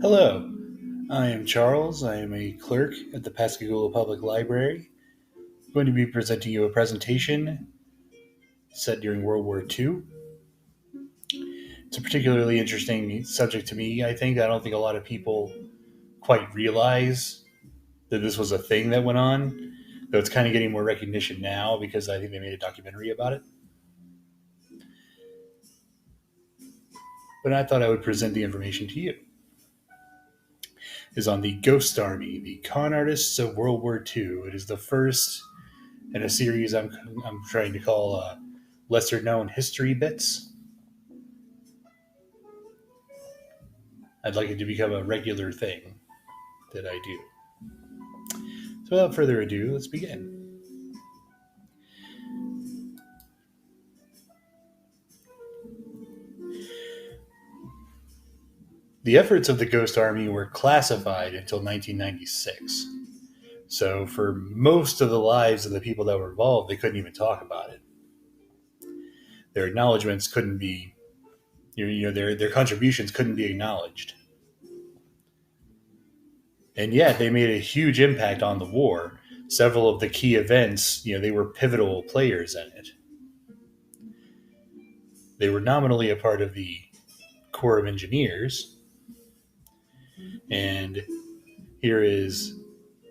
Hello, I am Charles. I am a clerk at the Pascagoula Public Library. I'm going to be presenting you a presentation set during World War II. It's a particularly interesting subject to me, I think. I don't think a lot of people quite realize that this was a thing that went on, though it's kind of getting more recognition now because I think they made a documentary about it. But I thought I would present the information to you. Is on the Ghost Army, the con artists of World War II. It is the first in a series I'm trying to call lesser known history bits. I'd like it to become a regular thing that I do. So without further ado, let's begin. The efforts of the Ghost Army were classified until 1996. So for most of the lives of the people that were involved, they couldn't even talk about it. Their acknowledgments couldn't be, their contributions couldn't be acknowledged. And yet they made a huge impact on the war. Several of the key events, they were pivotal players in it. They were nominally a part of the Corps of Engineers. And here is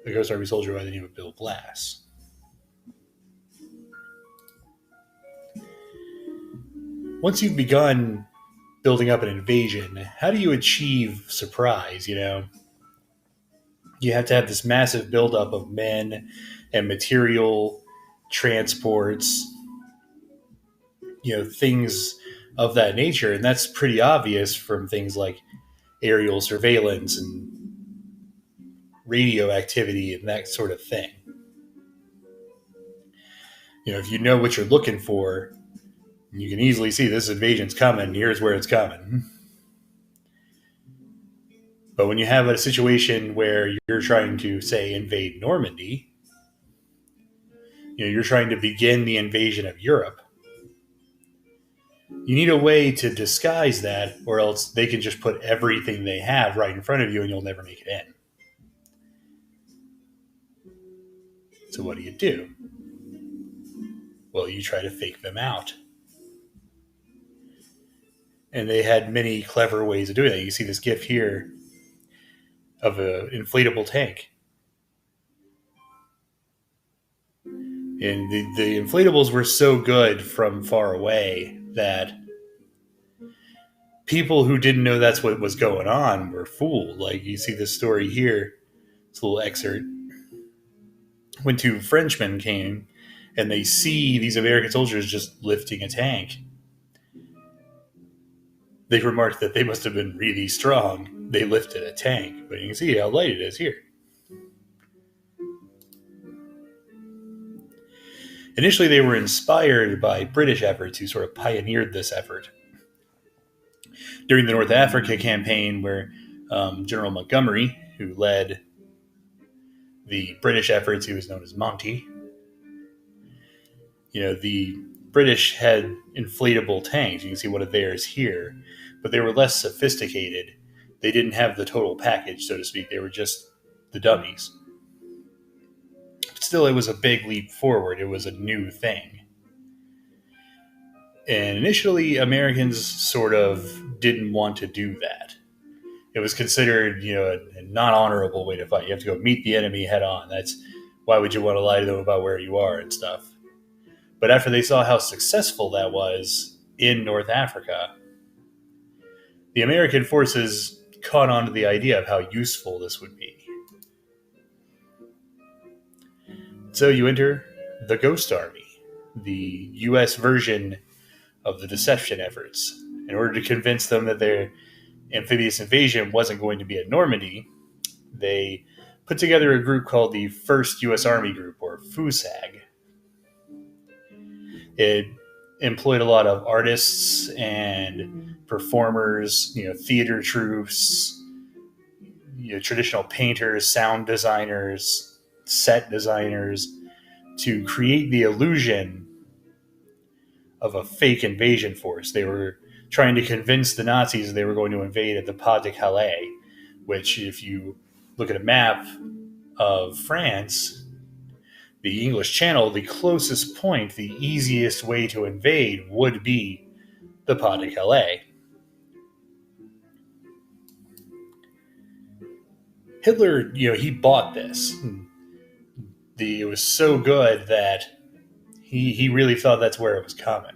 a Ghost Army soldier by the name of Bill Glass. Once you've begun building up an invasion, how do you achieve surprise, You have to have this massive buildup of men and material, transports, things of that nature. And that's pretty obvious from things like aerial surveillance and radio activity and that sort of thing. If you know what you're looking for, you can easily see this invasion's coming. Here's where it's coming. But when you have a situation where you're trying to, say, invade Normandy, you're trying to begin the invasion of Europe, you need a way to disguise that, or else they can just put everything they have right in front of you and you'll never make it in. So what do? Well, you try to fake them out. And they had many clever ways of doing that. You see this GIF here of an inflatable tank. And the inflatables were so good from far away that people who didn't know that's what was going on were fooled. Like you see this story here, this little excerpt. When two Frenchmen came and they see these American soldiers just lifting a tank, they remarked that they must have been really strong. They lifted a tank, but you can see how light it is here. Initially, they were inspired by British efforts who sort of pioneered this effort. During the North Africa campaign, where General Montgomery, who led the British efforts, he was known as Monty. The British had inflatable tanks. You can see one of theirs here, but they were less sophisticated. They didn't have the total package, so to speak. They were just the dummies. But still, it was a big leap forward. It was a new thing. And initially, Americans sort of didn't want to do that. It was considered, a non-honorable way to fight. You have to go meet the enemy head on. Why would you want to lie to them about where you are and stuff? But after they saw how successful that was in North Africa, the American forces caught on to the idea of how useful this would be. So you enter the Ghost Army, the U.S. version of the deception efforts. In order to convince them that their amphibious invasion wasn't going to be at Normandy, they put together a group called the First U.S. Army Group, or FUSAG. It employed a lot of artists and performers, theater troupes, traditional painters, sound designers, set designers, to create the illusion of a fake invasion force. They were trying to convince the Nazis they were going to invade at the Pas de Calais, which, if you look at a map of France, the English Channel, the closest point, the easiest way to invade would be the Pas de Calais. Hitler, he bought this. It was so good that he really thought that's where it was coming.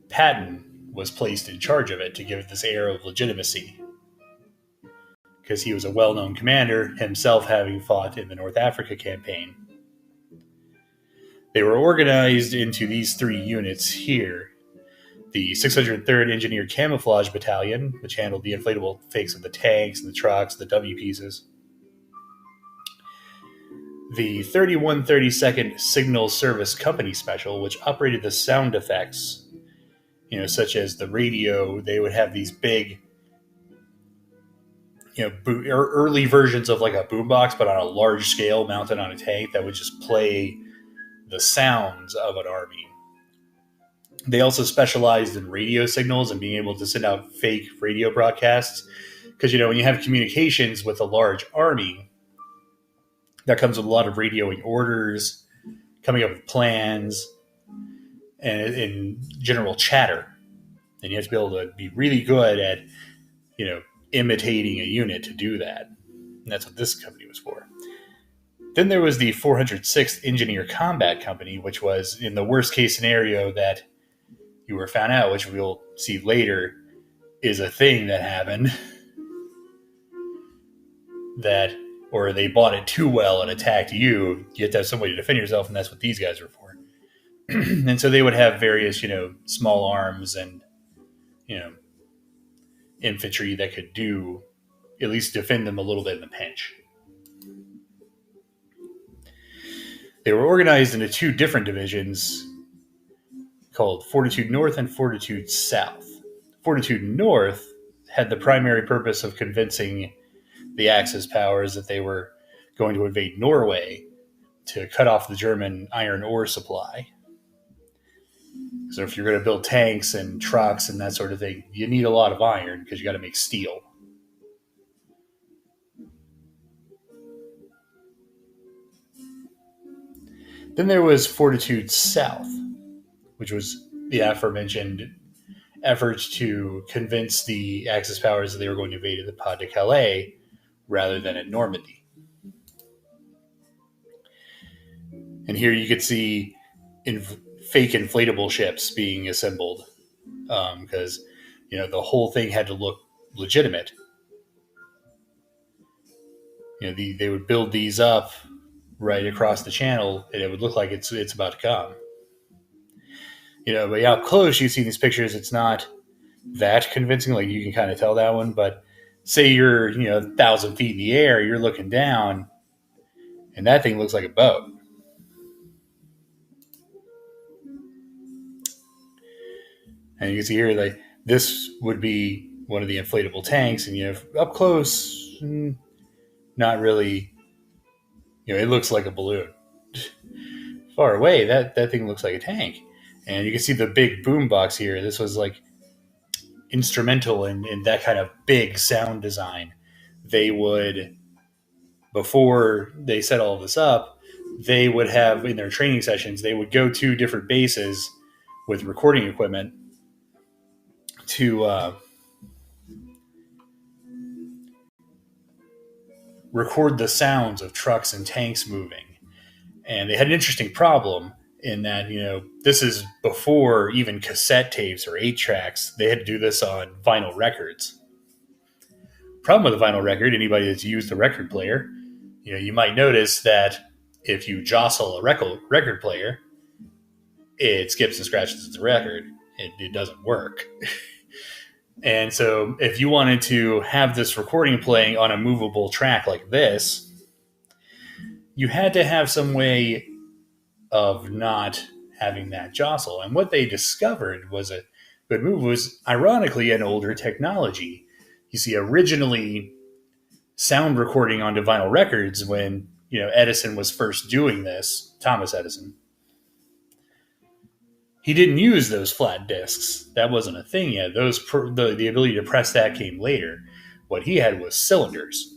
Patton was placed in charge of it to give it this air of legitimacy, because he was a well-known commander, himself having fought in the North Africa campaign. They were organized into these 3 units here. The 603rd Engineered Camouflage Battalion, which handled the inflatable fakes of the tanks and the trucks, the W pieces. The 3132nd Signal Service Company Special, which operated the sound effects, such as the radio. They would have these big, early versions of like a boombox, but on a large scale mounted on a tank that would just play the sounds of an army. They also specialized in radio signals and being able to send out fake radio broadcasts. Because, when you have communications with a large army, that comes with a lot of radioing orders, coming up with plans, and general chatter. And you have to be able to be really good at, imitating a unit to do that. And that's what this company was for. Then there was the 406th Engineer Combat Company, which was in the worst case scenario that you were found out, which we'll see later is a thing that happened. Or they bought it too well and attacked you. You have to have somebody to defend yourself, and that's what these guys were for. And so they would have various, small arms and, infantry that could do, at least defend them a little bit in the pinch. They were organized into 2 different divisions called Fortitude North and Fortitude South. Fortitude North had the primary purpose of convincing the Axis powers that they were going to invade Norway to cut off the German iron ore supply. So if you're going to build tanks and trucks and that sort of thing, you need a lot of iron because you got to make steel. Then there was Fortitude South, which was the aforementioned efforts to convince the Axis powers that they were going to invade the Pas de Calais rather than at Normandy. And here you could see fake inflatable ships being assembled because, the whole thing had to look legitimate. They would build these up right across the channel, and it would look like it's about to come. But out close, you see these pictures, it's not that convincing. Like, you can kind of tell that one, but say you're, 1,000 feet in the air, you're looking down, and that thing looks like a boat. And you can see here, like, this would be one of the inflatable tanks, and up close, not really. It looks like a balloon. Far away, that thing looks like a tank. And you can see the big boom box here. This was like instrumental in that kind of big sound design. They would, before they set all of this up, they would have in their training sessions, they would go to different bases with recording equipment to record the sounds of trucks and tanks moving. And they had an interesting problem in that, this is before even cassette tapes or 8-tracks. They had to do this on vinyl records. Problem with the vinyl record, anybody that's used a record player, you might notice that if you jostle a record player, it skips and scratches the record. It doesn't work. And so if you wanted to have this recording playing on a movable track like this, you had to have some way of not having that jostle. And what they discovered was a good move was, ironically, an older technology. You see, originally, sound recording onto vinyl records, when Edison was first doing this, Thomas Edison, He didn't use those flat discs. That wasn't a thing yet. The ability to press that came later. What he had was cylinders.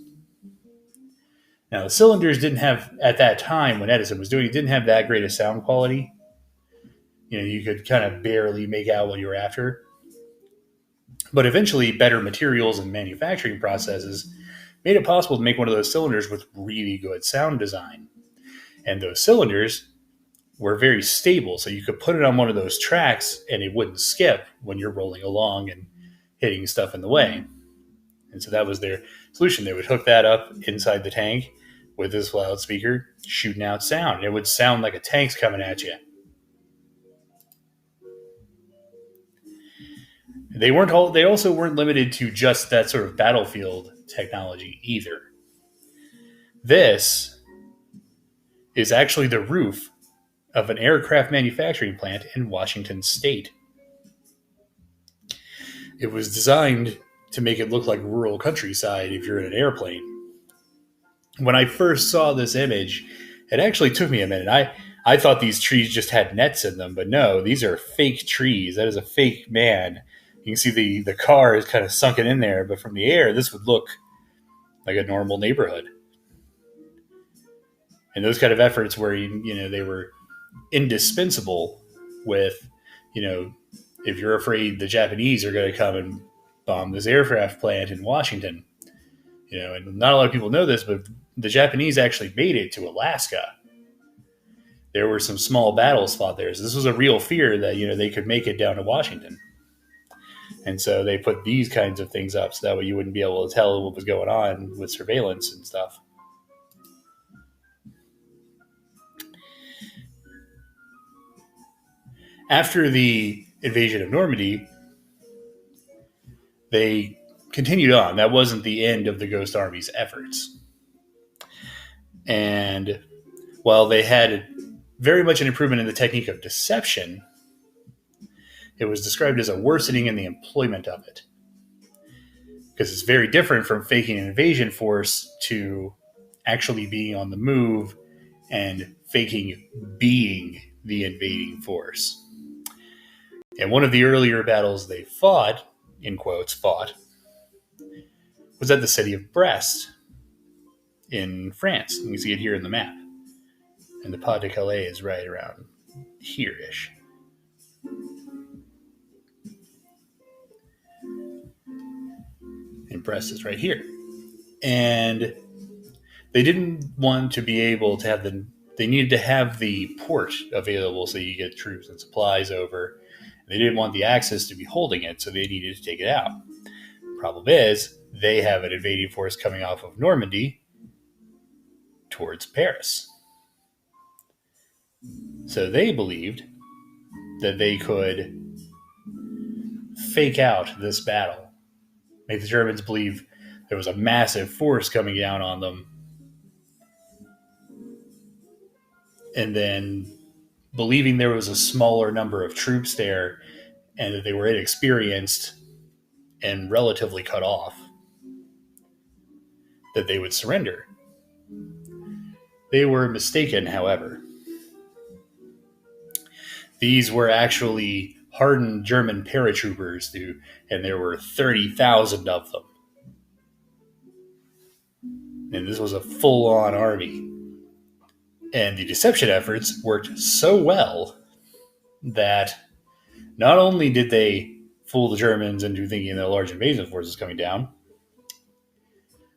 Now the cylinders didn't have at that time when Edison was doing it, didn't have that great a sound quality. You could kind of barely make out what you were after. But eventually, better materials and manufacturing processes made it possible to make one of those cylinders with really good sound design. And those cylinders were very stable, so you could put it on one of those tracks and it wouldn't skip when you're rolling along and hitting stuff in the way. And so that was their solution. They would hook that up inside the tank with this loudspeaker shooting out sound. And it would sound like a tank's coming at you. They also weren't limited to just that sort of battlefield technology either. This is actually the roof of an aircraft manufacturing plant in Washington State. It was designed to make it look like rural countryside if you're in an airplane. When I first saw this image, it actually took me a minute. I thought these trees just had nets in them, but no, these are fake trees. That is a fake man. You can see the car is kind of sunken in there, but from the air, this would look like a normal neighborhood. And those kind of efforts where, they were indispensable with, if you're afraid the Japanese are going to come and bomb this aircraft plant in Washington, and not a lot of people know this, but the Japanese actually made it to Alaska. There were some small battles fought there. So this was a real fear that, they could make it down to Washington. And so they put these kinds of things up so that way you wouldn't be able to tell what was going on with surveillance and stuff. After the invasion of Normandy, they continued on. That wasn't the end of the Ghost Army's efforts. And while they had very much an improvement in the technique of deception, it was described as a worsening in the employment of it. Because it's very different from faking an invasion force to actually being on the move and faking being the invading force. And one of the earlier battles they fought, in quotes, was at the city of Brest in France. You can see it here in the map. And the Pas de Calais is right around here-ish. And Brest is right here. And they didn't want to be able to have they needed to have the port available so you get troops and supplies over. They didn't want the Axis to be holding it, so they needed to take it out. Problem is, they have an invading force coming off of Normandy towards Paris. So they believed that they could fake out this battle, make the Germans believe there was a massive force coming down on them, and then believing there was a smaller number of troops there and that they were inexperienced and relatively cut off, that they would surrender. They were mistaken, however. These were actually hardened German paratroopers, and there were 30,000 of them. And this was a full-on army. And the deception efforts worked so well that not only did they fool the Germans into thinking that a large invasion force was coming down,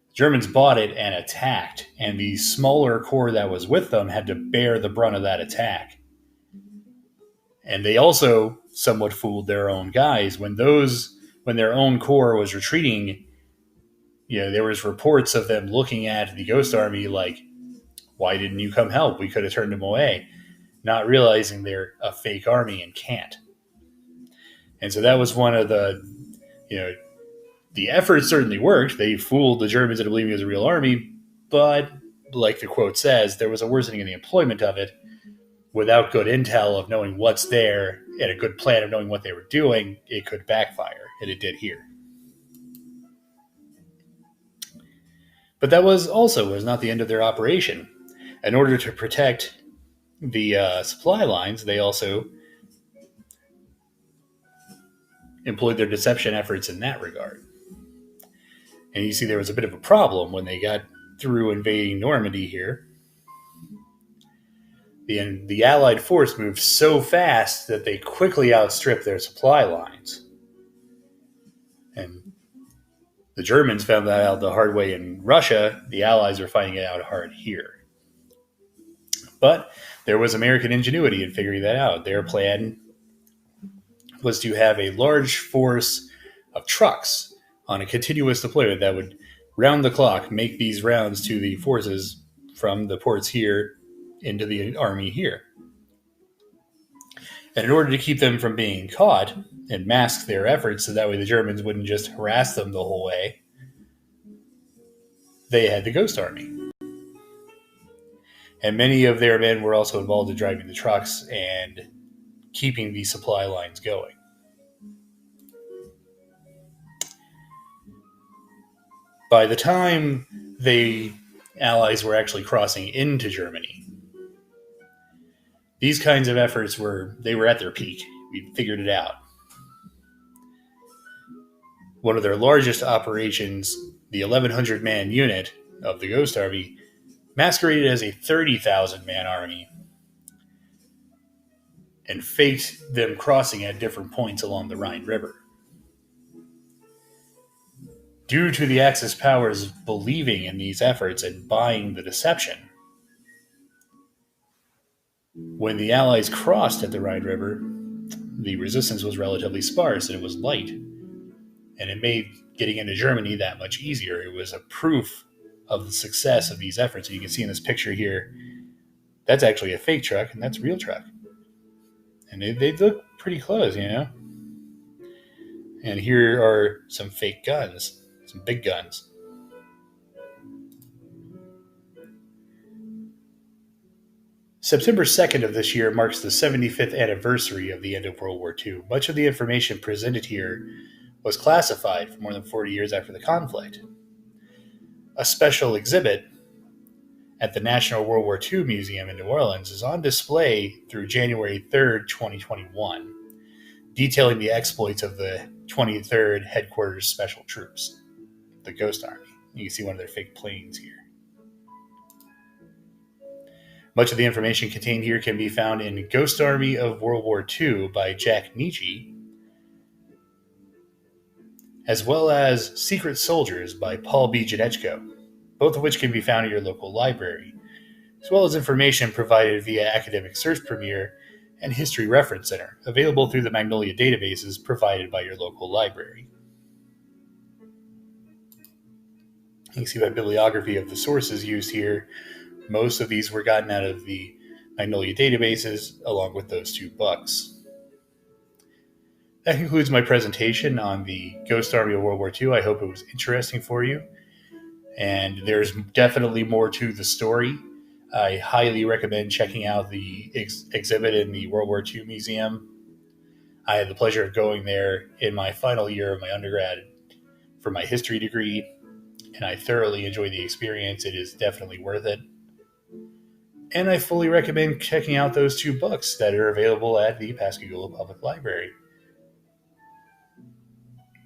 the Germans bought it and attacked, and the smaller corps that was with them had to bear the brunt of that attack. And they also somewhat fooled their own guys. When their own corps was retreating, there was reports of them looking at the Ghost Army like, why didn't you come help? We could have turned them away. Not realizing they're a fake army and can't. And so that was one of the efforts certainly worked. They fooled the Germans into believing it was a real army, but like the quote says, there was a worsening in the employment of it. Without good intel of knowing what's there and a good plan of knowing what they were doing, it could backfire, and it did here. But that was not the end of their operation. In order to protect the supply lines, they also employed their deception efforts in that regard. And you see there was a bit of a problem when they got through invading Normandy here. The Allied force moved so fast that they quickly outstripped their supply lines. And the Germans found that out the hard way in Russia. The Allies are finding it out hard here. But there was American ingenuity in figuring that out. Their plan was to have a large force of trucks on a continuous deployment that would round the clock make these rounds to the forces from the ports here into the army here. And in order to keep them from being caught and mask their efforts so that way the Germans wouldn't just harass them the whole way, they had the Ghost Army. And many of their men were also involved in driving the trucks and keeping the supply lines going. By the time the Allies were actually crossing into Germany, these kinds of efforts were at their peak. We figured it out. One of their largest operations, the 1,100-man unit of the Ghost Army, masqueraded as a 30,000-man army and faked them crossing at different points along the Rhine River. Due to the Axis powers believing in these efforts and buying the deception, when the Allies crossed at the Rhine River, the resistance was relatively sparse and it was light. And it made getting into Germany that much easier. It was a proof of the success of these efforts. And you can see in this picture here, that's actually a fake truck and that's a real truck. And they look pretty close, you know? And here are some fake guns, some big guns. September 2nd of this year marks the 75th anniversary of the end of World War II. Much of the information presented here was classified for more than 40 years after the conflict. A special exhibit at the National World War II Museum in New Orleans is on display through January 3rd, 2021, detailing the exploits of the 23rd Headquarters Special Troops, the Ghost Army. You can see one of their fake planes here. Much of the information contained here can be found in Ghost Army of World War II by Jack Nietzsche, as well as Secret Soldiers by Paul B. Janechko, both of which can be found at your local library, as well as information provided via Academic Search Premier and History Reference Center, available through the Magnolia databases provided by your local library. You can see my bibliography of the sources used here. Most of these were gotten out of the Magnolia databases, along with those two books. That concludes my presentation on the Ghost Army of World War II. I hope it was interesting for you. And there's definitely more to the story. I highly recommend checking out the exhibit in the World War II Museum. I had the pleasure of going there in my final year of my undergrad for my history degree, and I thoroughly enjoyed the experience. It is definitely worth it. And I fully recommend checking out those two books that are available at the Pascagoula Public Library.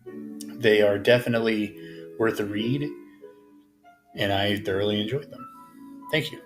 They are definitely worth a read, and I thoroughly enjoyed them. Thank you.